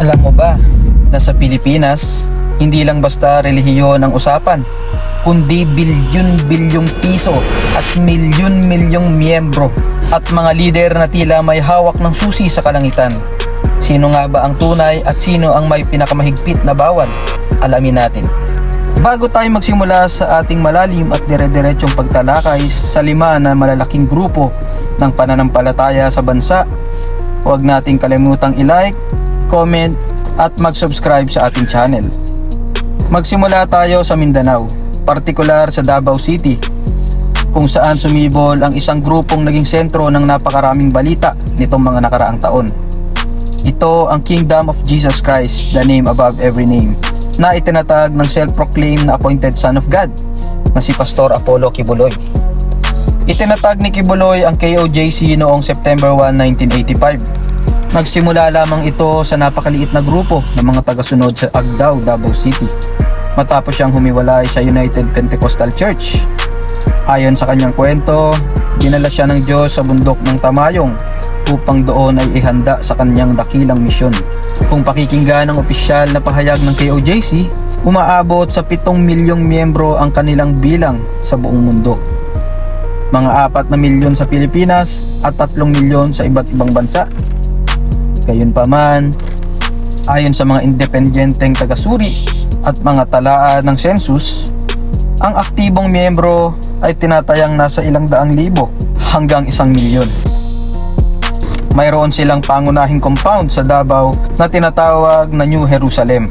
Alam mo ba na sa Pilipinas, hindi lang basta relihiyon ang usapan, kundi bilyon-bilyong piso at milyon-milyong miyembro at mga lider na tila may hawak ng susi sa kalangitan. Sino nga ba ang tunay at sino ang may pinakamahigpit na bawal? Alamin natin. Bago tayo magsimula sa ating malalim at dire-diretsong pagtalakay sa 5 na malalaking grupo ng pananampalataya sa bansa, huwag nating kalimutang i-like, comment at mag-subscribe sa ating channel. Magsimula tayo sa Mindanao, partikular sa Davao City, kung saan sumibol ang isang grupong naging sentro ng napakaraming balita nitong mga nakaraang taon. Ito ang Kingdom of Jesus Christ, the name above every name, na itinatag ng self-proclaimed na appointed Son of God na si Pastor Apollo Kibuloy. Itinatag ni Kibuloy ang KOJC noong September 1, 1985. Nagsimula lamang ito sa napakaliit na grupo ng mga tagasunod sa Agdao, Davao City, matapos siyang humiwalay sa United Pentecostal Church. Ayon sa kanyang kwento, dinala siya ng Diyos sa bundok ng Tamayong upang doon ay ihanda sa kanyang dakilang misyon. Kung pakikinggan ng opisyal na pahayag ng KOJC, umaabot sa 7 milyong miyembro ang kanilang bilang sa buong mundo. Mga 4 na milyon sa Pilipinas at 3 milyon sa iba't ibang bansa. Gayunpaman, ayon sa mga independenteng tagasuri at mga talaan ng census, ang aktibong miyembro ay tinatayang nasa 100,000 hanggang 1 milyon. Mayroon silang pangunahing compound sa Davao na tinatawag na New Jerusalem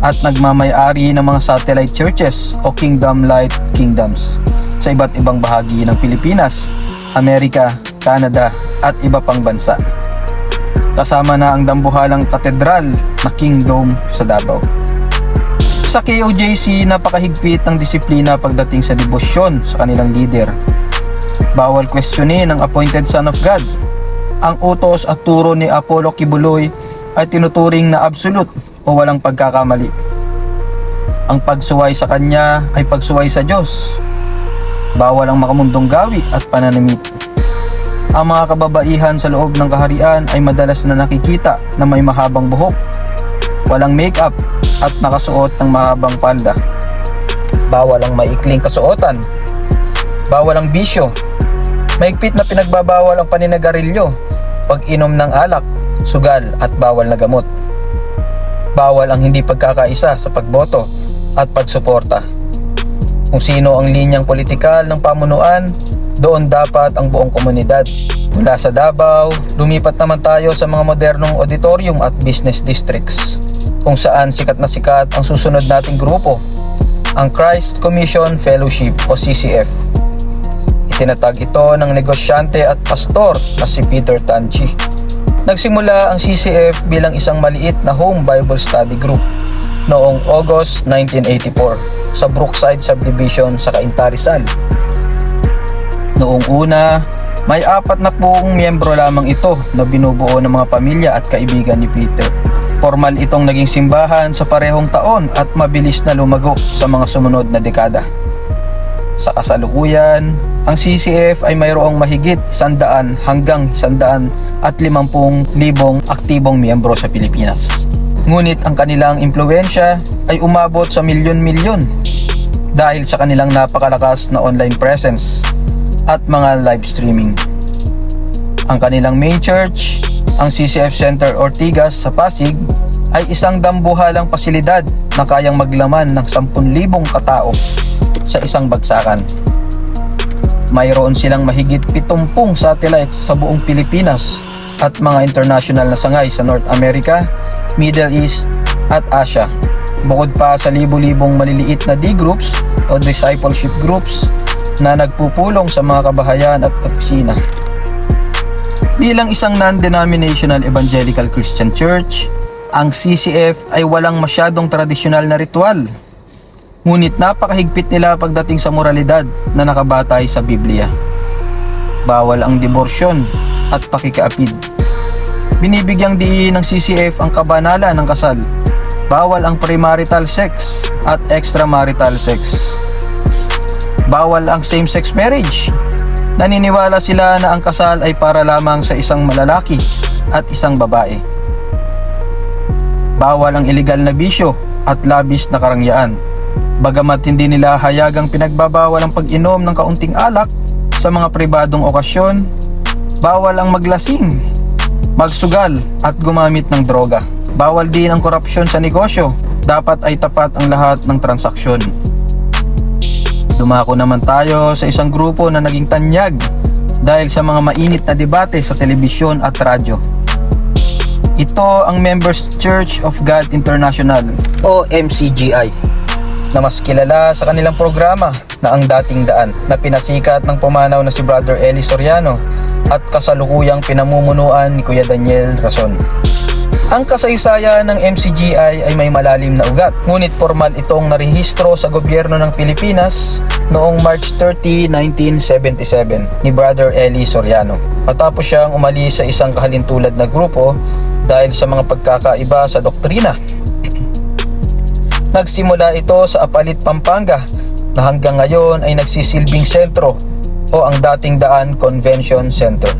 at nagmamay-ari ng mga satellite churches o Kingdom Light Kingdoms sa iba't ibang bahagi ng Pilipinas, Amerika, Canada at iba pang bansa. Kasama na ang dambuhalang katedral na Kingdom sa Davao. Sa KOJC, napakahigpit ng disiplina pagdating sa debosyon sa kanilang leader. Bawal questionin ang appointed Son of God. Ang utos at turo ni Apollo Kibuloy ay tinuturing na absolute o walang pagkakamali. Ang pagsuway sa kanya ay pagsuway sa Diyos. Bawal ang makamundong gawi at pananamit. Ang mga kababaihan sa loob ng kaharian ay madalas na nakikita na may mahabang buhok, walang makeup at nakasuot ng mahabang palda. Bawal ang maikling kasuotan. Bawal ang bisyo. Mahigpit na pinagbabawal ang paninagarilyo, pag-inom ng alak, sugal at bawal na gamot. Bawal ang hindi pagkakaisa sa pagboto at pagsuporta. Kung sino ang linyang politikal ng pamunuan, doon dapat ang buong komunidad. Mula sa Davao, lumipat naman tayo sa mga modernong auditorium at business districts, kung saan sikat na sikat ang susunod nating grupo, ang Christ Commission Fellowship o CCF. Itinatag ito ng negosyante at pastor na si Peter Tanchi. Nagsimula ang CCF bilang isang maliit na home Bible study group noong August 1984 sa Brookside Subdivision sa Cainta, Rizal. Noong una, may 40 miyembro lamang ito na binubuo ng mga pamilya at kaibigan ni Peter. Formal itong naging simbahan sa parehong taon at mabilis na lumago sa mga sumunod na dekada. Sa kasalukuyan, ang CCF ay mayroong mahigit 100 hanggang 150,000 aktibong miyembro sa Pilipinas. Ngunit ang kanilang impluwensya ay umabot sa milyon-milyon dahil sa kanilang napakalakas na online presence at mga live streaming. Ang kanilang main church, ang CCF Center Ortigas sa Pasig, ay isang dambuhalang pasilidad na kayang maglaman ng 10,000 katao sa isang bagsakan. Mayroon silang mahigit 70 satellites sa buong Pilipinas at mga international na sangay sa North America, Middle East at Asia. Bukod pa sa libu-libong maliliit na D-groups o discipleship groups na nagpupulong sa mga kabahayan at opisina. Bilang isang non-denominational evangelical Christian church, ang CCF ay walang masyadong tradisyonal na ritual. Ngunit napakahigpit nila pagdating sa moralidad na nakabatay sa Biblia. Bawal ang diborsyon at pakikaapid. Binibigyang diin ng CCF ang kabanalan ng kasal. Bawal ang premarital sex at extramarital sex. Bawal ang same-sex marriage. Naniniwala sila na ang kasal ay para lamang sa isang malalaki at isang babae. Bawal ang ilegal na bisyo at labis na karangyaan. Bagamat hindi nila hayagang pinagbabawal ang pag-inom ng kaunting alak sa mga pribadong okasyon, bawal ang maglasing, magsugal at gumamit ng droga. Bawal din ang korupsyon sa negosyo. Dapat ay tapat ang lahat ng transaksyon. Dumako naman tayo sa isang grupo na naging tanyag dahil sa mga mainit na debate sa telebisyon at radyo. Ito ang Members Church of God International o MCGI, na mas kilala sa kanilang programa na Ang Dating Daan, na pinasikat ng pumanaw na si Brother Eli Soriano at kasalukuyang pinamumunuan ni Kuya Daniel Rason. Ang kasaysayan ng MCGI ay may malalim na ugat, ngunit formal itong narehistro sa gobyerno ng Pilipinas noong March 30, 1977 ni Brother Eli Soriano, matapos siyang umalis sa isang kahalintulad na grupo dahil sa mga pagkakaiba sa doktrina. Nagsimula ito sa Apalit, Pampanga, na hanggang ngayon ay nagsisilbing sentro o ang Dating Daan Convention Center.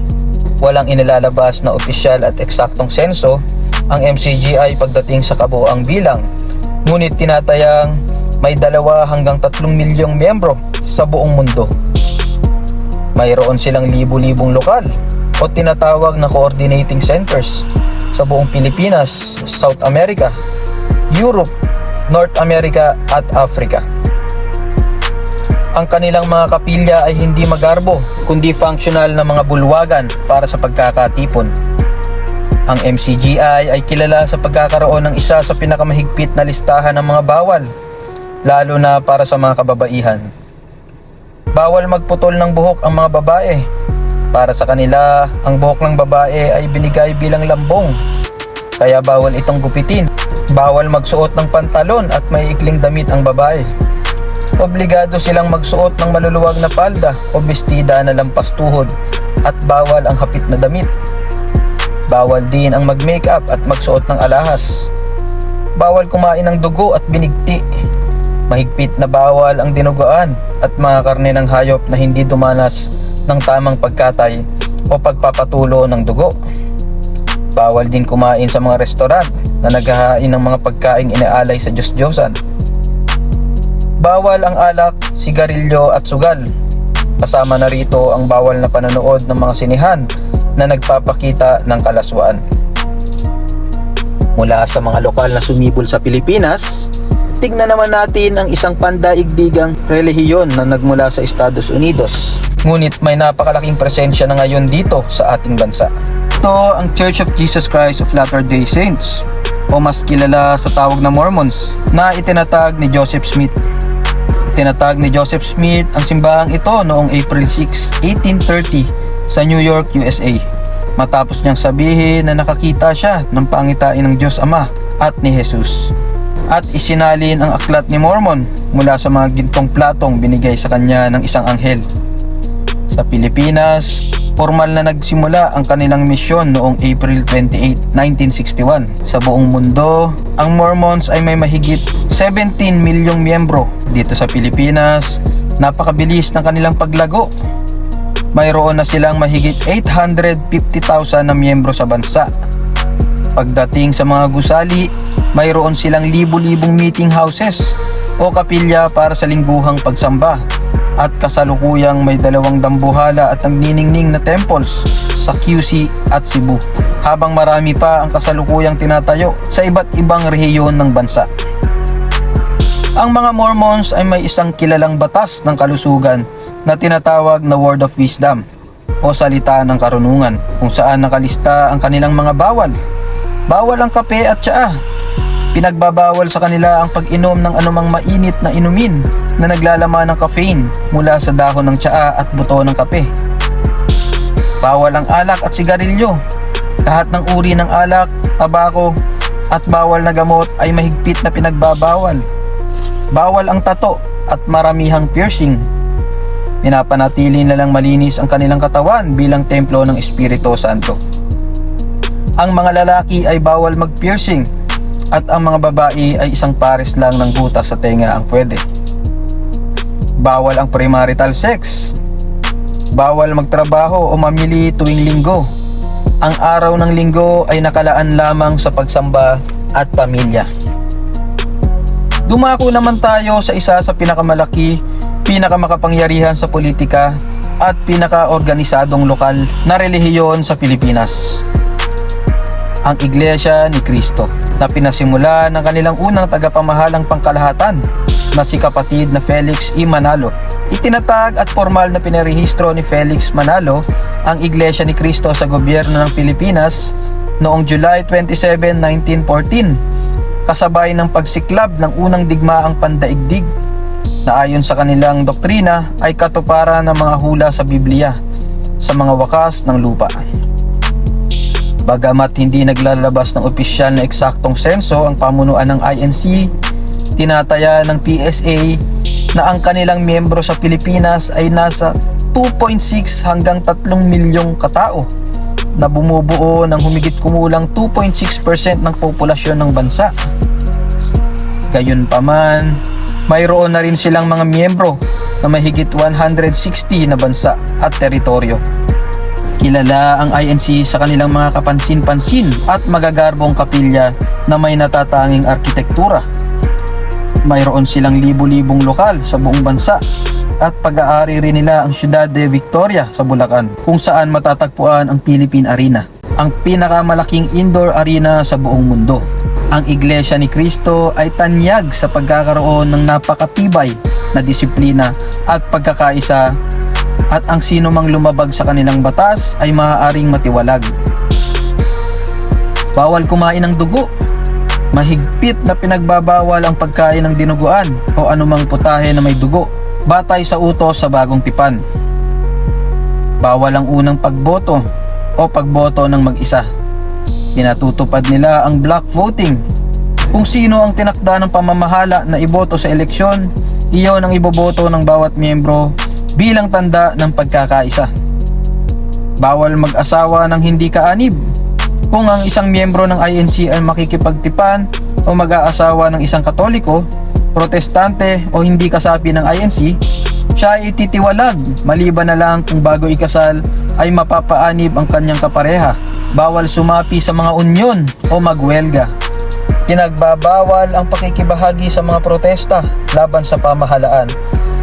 Walang inilalabas na opisyal at eksaktong senso ang MCGI pagdating sa kabuoang bilang, ngunit tinatayang may 2 hanggang 3 milyong miyembro sa buong mundo. Mayroon silang libu-libong lokal o tinatawag na coordinating centers sa buong Pilipinas, South America, Europe, North America at Africa. Ang kanilang mga kapilya ay hindi magarbo, kundi functional na mga bulwagan para sa pagkakatipon. Ang MCGI ay kilala sa pagkakaroon ng isa sa pinakamahigpit na listahan ng mga bawal, lalo na para sa mga kababaihan. Bawal magputol ng buhok ang mga babae. Para sa kanila, ang buhok ng babae ay binigay bilang lambong, kaya bawal itong gupitin. Bawal magsuot ng pantalon at may ikling damit ang babae. Obligado silang magsuot ng maluluwag na palda o bestida na lampas tuhod, at bawal ang hapit na damit. Bawal din ang mag-makeup at magsuot ng alahas. Bawal kumain ng dugo at binigti. Mahigpit na bawal ang dinuguan at mga karne ng hayop na hindi dumanas ng tamang pagkatay o pagpapatulo ng dugo. Bawal din kumain sa mga restoran na naghahain ng mga pagkaing inaalay sa Diyos-Diyosan. Bawal ang alak, sigarilyo at sugal. Kasama na rito ang bawal na panonood ng mga sinihan na nagpapakita ng kalaswaan. Mula sa mga lokal na sumibol sa Pilipinas, tignan naman natin ang isang pandaigdigang relihiyon na nagmula sa Estados Unidos, ngunit may napakalaking presensya na ngayon dito sa ating bansa. Ito ang Church of Jesus Christ of Latter-day Saints, o mas kilala sa tawag na Mormons, na itinatag ni Joseph Smith. Itinatag ni Joseph Smith ang simbahang ito noong April 6, 1830 sa New York, USA, matapos niyang sabihin na nakakita siya ng pangitain ng Diyos Ama at ni Jesus, at isinalin ang aklat ni Mormon mula sa mga gintong platong binigay sa kanya ng isang anghel. Sa Pilipinas, formal na nagsimula ang kanilang misyon noong April 28, 1961. Sa buong mundo, ang Mormons ay may mahigit 17 milyong miyembro. Dito sa Pilipinas, napakabilis ng kanilang paglago. Mayroon na silang mahigit 850,000 na miyembro sa bansa. Pagdating sa mga gusali, mayroon silang libu-libong meeting houses o kapilya para sa lingguhang pagsamba, at kasalukuyang may 2 dambuhala at nagniningning na temples sa QC at Cebu, habang marami pa ang kasalukuyang tinatayo sa iba't ibang rehiyon ng bansa. Ang mga Mormons ay may isang kilalang batas ng kalusugan na tinatawag na Word of Wisdom o salita ng karunungan, kung saan nakalista ang kanilang mga bawal. Bawal ang kape at tsaa. Pinagbabawal sa kanila ang pag-inom ng anumang mainit na inumin na naglalaman ng caffeine mula sa dahon ng tsaa at buto ng kape. Bawal ang alak at sigarilyo. Lahat ng uri ng alak, tabako at bawal na gamot ay mahigpit na pinagbabawal. Bawal ang tato at maramihang piercing. Pinapanatili na lang malinis ang kanilang katawan bilang templo ng Espiritu Santo. Ang mga lalaki ay bawal mag-piercing, at ang mga babae ay isang pares lang ng butas sa tenga ang pwede. Bawal ang premarital sex. Bawal magtrabaho o mamili tuwing linggo. Ang araw ng linggo ay nakalaan lamang sa pagsamba at pamilya. Dumako naman tayo sa isa sa pinakamalaki, pinakamakapangyarihan sa politika at pinakaorganisadong lokal na relihiyon sa Pilipinas. Ang Iglesia ni Cristo, na pinasimula ng kanilang unang tagapamahalang pangkalahatan na si kapatid na Felix E. Manalo. Itinatag at formal na pinarehistro ni Felix Manalo ang Iglesia ni Cristo sa gobyerno ng Pilipinas noong July 27, 1914, kasabay ng pagsiklab ng unang digmaang pandaigdig na ayon sa kanilang doktrina ay katuparan ng mga hula sa Biblia sa mga wakas ng lupa. Bagamat hindi naglalabas ng opisyal na eksaktong senso ang pamunuan ng INC, tinataya ng PSA na ang kanilang miyembro sa Pilipinas ay nasa 2.6 hanggang 3 milyong katao na bumubuo ng humigit kumulang 2.6% ng populasyon ng bansa. Gayunpaman, mayroon na rin silang mga miyembro na mahigit 160 na bansa at teritoryo. Kilala ang INC sa kanilang mga kapansin-pansin at magagarbong kapilya na may natatanging arkitektura. Mayroon silang libu-libong lokal sa buong bansa at pag-aari rin nila ang Ciudad de Victoria sa Bulacan, kung saan matatagpuan ang Philippine Arena, ang pinakamalaking indoor arena sa buong mundo. Ang Iglesia ni Cristo ay tanyag sa pagkakaroon ng napakatibay na disiplina at pagkakaisa, at ang sino mang lumabag sa kanilang batas ay maaaring matiwalag. Bawal kumain ng dugo. Mahigpit na pinagbabawal ang pagkain ng dinuguan o anumang putahe na may dugo, batay sa utos sa Bagong Tipan. Bawal ang unang pagboto o pagboto ng mag-isa. Pinatutupad nila ang block voting. Kung sino ang tinakda ng pamamahala na iboto sa eleksyon, iyon ang iboboto ng bawat miyembro bilang tanda ng pagkakaisa. Bawal mag-asawa ng hindi kaanib. Kung ang isang miyembro ng INC ay makikipagtipan o mag-aasawa ng isang Katoliko, Protestante o hindi kasapi ng INC, siya ay ititiwalag maliban na lang kung bago ikasal ay mapapaanib ang kanyang kapareha. Bawal sumapi sa mga unyon o magwelga. Pinagbabawal ang pakikibahagi sa mga protesta laban sa pamahalaan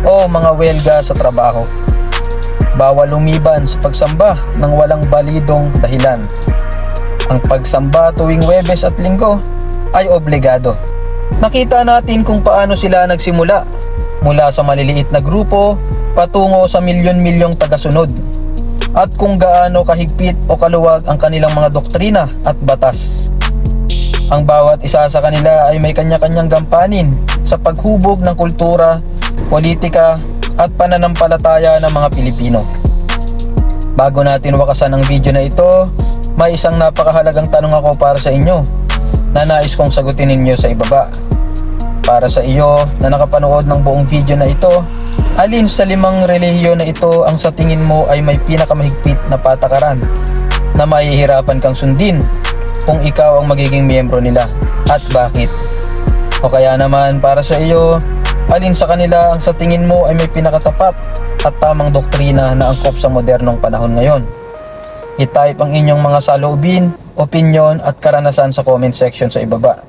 o mga welga sa trabaho. Bawal lumiban sa pagsamba ng walang balidong dahilan. Ang pagsamba tuwing Huwebes at Linggo ay obligado. Nakita natin kung paano sila nagsimula, mula sa maliliit na grupo patungo sa milyon-milyong tagasunod, at kung gaano kahigpit o kaluwag ang kanilang mga doktrina at batas. Ang bawat isa sa kanila ay may kanya-kanyang gampanin sa paghubog ng kultura, politika at pananampalataya ng mga Pilipino. Bago natin wakasan ang video na ito, may isang napakahalagang tanong ako para sa inyo na nais kong sagutin ninyo sa ibaba. Para sa iyo na nakapanood ng buong video na ito, alin sa 5 relihiyon na ito ang sa tingin mo ay may pinakamahigpit na patakaran na mahihirapan kang sundin kung ikaw ang magiging miyembro nila, at bakit? O kaya naman para sa iyo, alin sa kanila ang sa tingin mo ay may pinakatapat at tamang doktrina na angkop sa modernong panahon ngayon? I-type ang inyong mga saloobin, opinion at karanasan sa comment section sa ibaba.